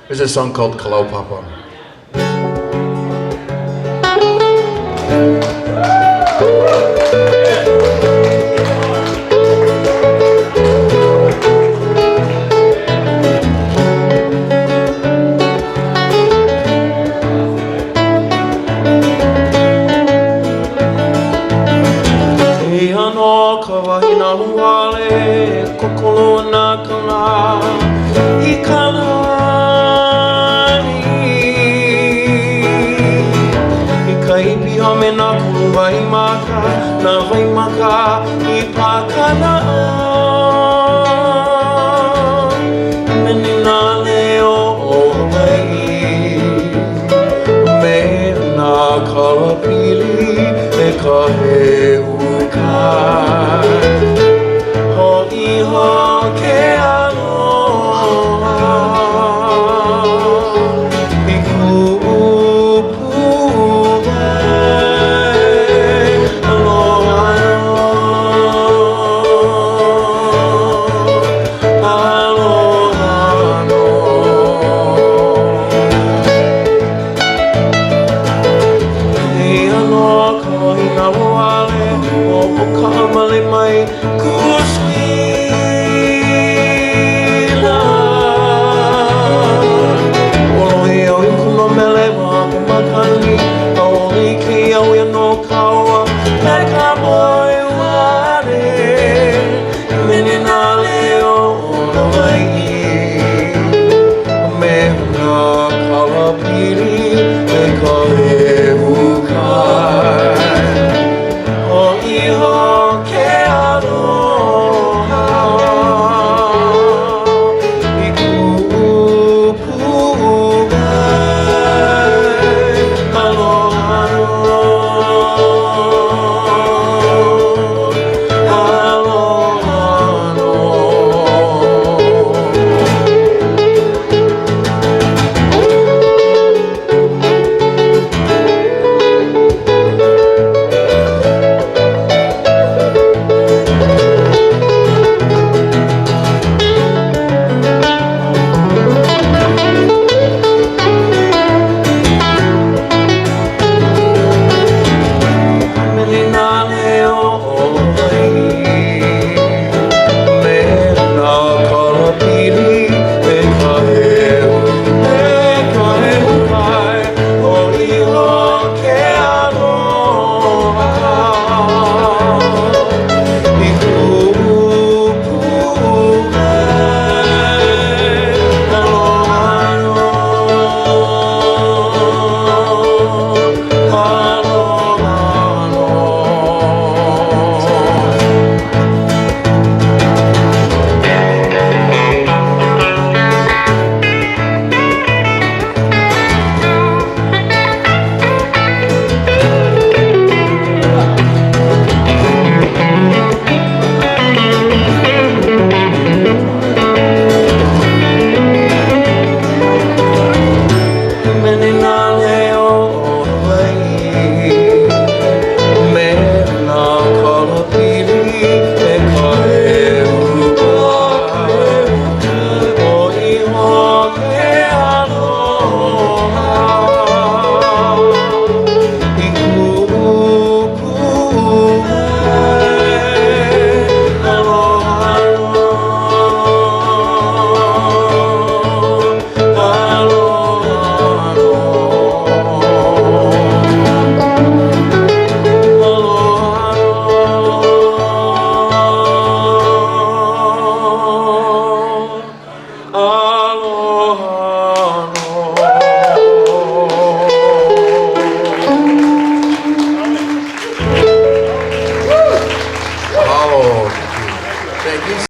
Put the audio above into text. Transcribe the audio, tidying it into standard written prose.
There's a song called Kalaupapa. E ano ka wahina luale, kokolo na kala, I kalani. I ka ipi hame na kulu vai maka, na vai maka I pakana. Mene na leo o Hawaii, me na kalapili e ka heu. Ho'iho ke aloha I ku'upu'e aloha aloha E anoa ka wahina luale O ka amale mai ku'usuila Olohe au I kuno mele wa makani Aoli ke au ia no kaua Me ka moi ware Mene na leo o Hawaii Me na kalapiri Me ka heu kai Ho'iho ke aloha I ku'upu'e aloha Ho'iho ke